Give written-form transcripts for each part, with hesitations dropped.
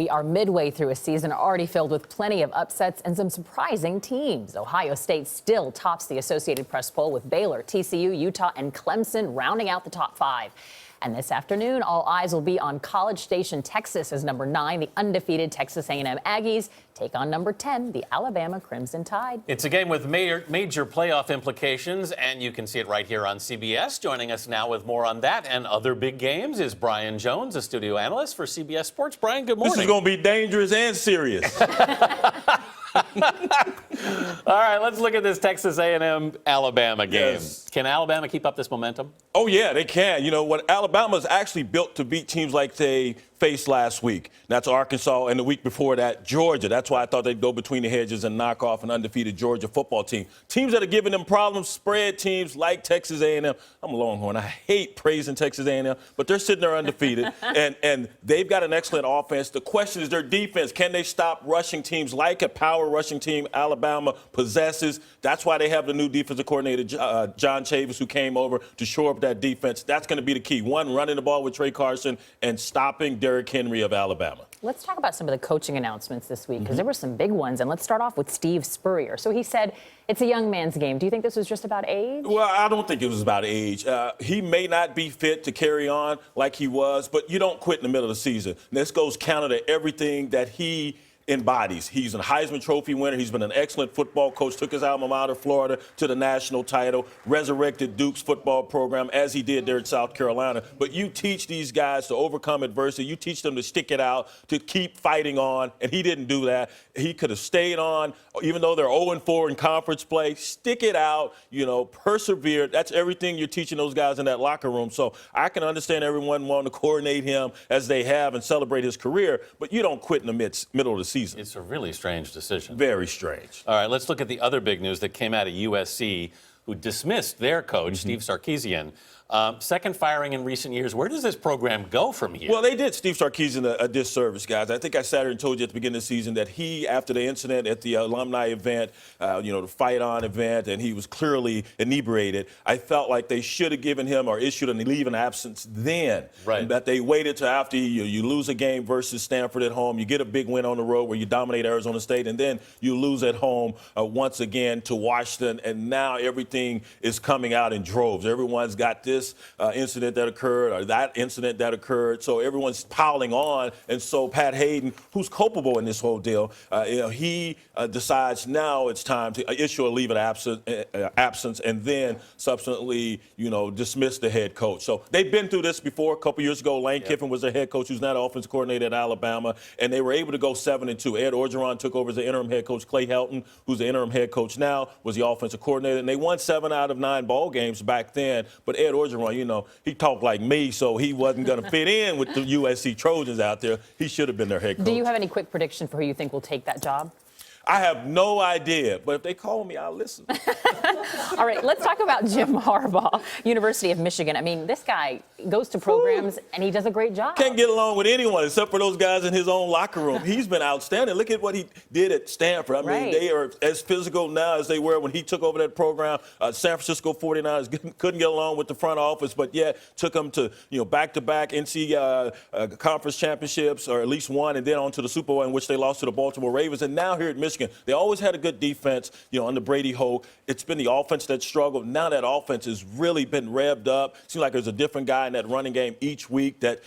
We are midway through a season already filled with plenty of upsets and some surprising teams. Ohio State still tops the Associated Press poll with Baylor, TCU, Utah, and Clemson rounding out the top 5. And this afternoon, all eyes will be on College Station, Texas, as number 9, the undefeated Texas A&M Aggies take on number 10, the Alabama Crimson Tide. It's a game with major playoff implications, and you can see it right here on CBS. Joining us now with more on that and other big games is Brian Jones, a studio analyst for CBS Sports. Brian, good morning. This is going to be dangerous and serious. All right, let's look at this Texas A&M Alabama game. Yes. Can Alabama keep up this momentum? Oh, yeah, they can. You know, what Alabama's actually built to beat teams like they faced last week. That's Arkansas, and the week before that, Georgia. That's why I thought they'd go between the hedges and knock off an undefeated Georgia football team. Teams that are giving them problems, spread teams like Texas A&M. I'm a Longhorn. I hate praising Texas A&M, but they're sitting there undefeated, and they've got an excellent offense. The question is their defense. Can they stop rushing teams like a power rushing team Alabama possesses? That's why they have the new defensive coordinator, John Chavis, who came over to shore up that defense. That's going to be the key. One, running the ball with Trey Carson and stopping Derrick Henry of Alabama. Let's talk about some of the coaching announcements this week, because there were some big ones. And let's start off with Steve Spurrier. So he said it's a young man's game. Do you think this was just about age? Well, I don't think it was about age. He may not be fit to carry on like he was, but you don't quit in the middle of the season. And this goes counter to everything that he embodies. He's a Heisman Trophy winner. He's been an excellent football coach, took his alma mater, Florida, to the national title, resurrected Duke's football program as he did there in South Carolina. But you teach these guys to overcome adversity. You teach them to stick it out, to keep fighting on, and he didn't do that. He could have stayed on, even though they're 0-4 in conference play. Stick it out, persevere. That's everything you're teaching those guys in that locker room. So I can understand everyone wanting to coordinate him as they have and celebrate his career, but you don't quit in the middle of the season. It's a really strange decision. Very strange. All right, let's look at the other big news that came out of USC, who dismissed their coach, Steve Sarkisian. Second firing in recent years. Where does this program go from here? Well, they did Steve Sarkisian a disservice, guys. I think I sat here and told you at the beginning of the season that he, after the incident at the alumni event, the Fight On event, and he was clearly inebriated, I felt like they should have given him or issued a leave of absence then. Right. And that they waited till after you lose a game versus Stanford at home, you get a big win on the road where you dominate Arizona State, and then you lose at home once again to Washington, and now everything is coming out in droves. Everyone's got this incident that occurred or that incident that occurred, so everyone's piling on. And so Pat Hayden, who's culpable in this whole deal, he decides now it's time to issue a leave of absence and then subsequently, dismiss the head coach. So they've been through this before. A couple years ago, Lane Kiffin was the head coach, who's now the offensive coordinator at Alabama, and they were able to go 7-2. Ed Orgeron took over as the interim head coach. Clay Helton, who's the interim head coach now, was the offensive coordinator, and they won 7 out of 9 ball games back then. But Ed Orgeron, he talked like me, so he wasn't going to fit in with the USC Trojans out there. He should have been their head coach. Do you have any quick prediction for who you think will take that job? I have no idea, but if they call me, I'll listen. All right, let's talk about Jim Harbaugh, University of Michigan. I mean, this guy goes to programs and he does a great job. Can't get along with anyone except for those guys in his own locker room. He's been outstanding. Look at what he did at Stanford. I mean, they are as physical now as they were when he took over that program. San Francisco 49ers couldn't get along with the front office, but yet took them to, back-to-back NC conference championships, or at least one, and then on to the Super Bowl in which they lost to the Baltimore Ravens. And now here at Michigan, they always had a good defense, under Brady Hoke. It's been the offense that struggled. Now that offense has really been revved up. Seems like there's a different guy in that running game each week that,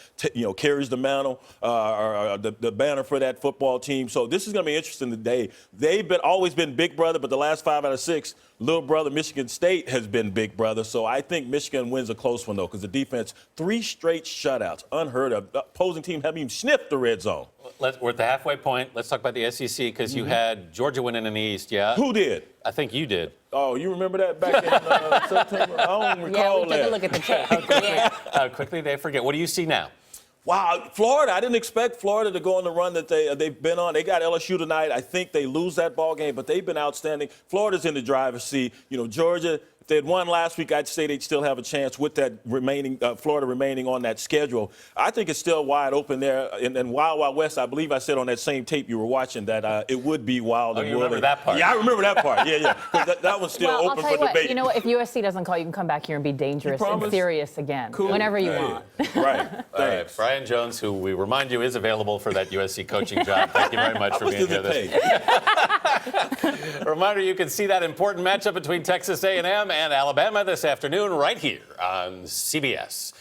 carries the mantle or the banner for that football team. So this is going to be interesting today. They've always been big brother, but the last 5 out of 6, little brother Michigan State has been big brother. So I think Michigan wins a close one, though, because the defense, 3 straight shutouts, unheard of. The opposing team haven't even sniffed the red zone. We're at the halfway point. Let's talk about the SEC, because you had Georgia winning in the East, yeah? Who did? I think you did. Oh, you remember that back in September? I don't recall that. Yeah, we took a look at the tape. How quickly they forget. What do you see now? Wow, Florida. I didn't expect Florida to go on the run that they've been on. They got LSU tonight. I think they lose that ball game, but they've been outstanding. Florida's in the driver's seat. Georgia, if they'd won last week, I'd say they'd still have a chance with that remaining Florida remaining on that schedule. I think it's still wide open there. And Wild West, I believe I said on that same tape you were watching that it would be wild and you whirling. remember that part? Yeah, I remember that part. Yeah. 'Cause that one's still Well, open I'll tell for you debate. what, you know what, if USC doesn't call, you can come back here and be dangerous and promise? serious again, Cool. whenever you Hey, want. Right. All right, Brian Jones, who we remind you is available for that USC coaching job. Thank you very much for being here. A reminder, you can see that important matchup between Texas A&M and Alabama this afternoon right here on CBS.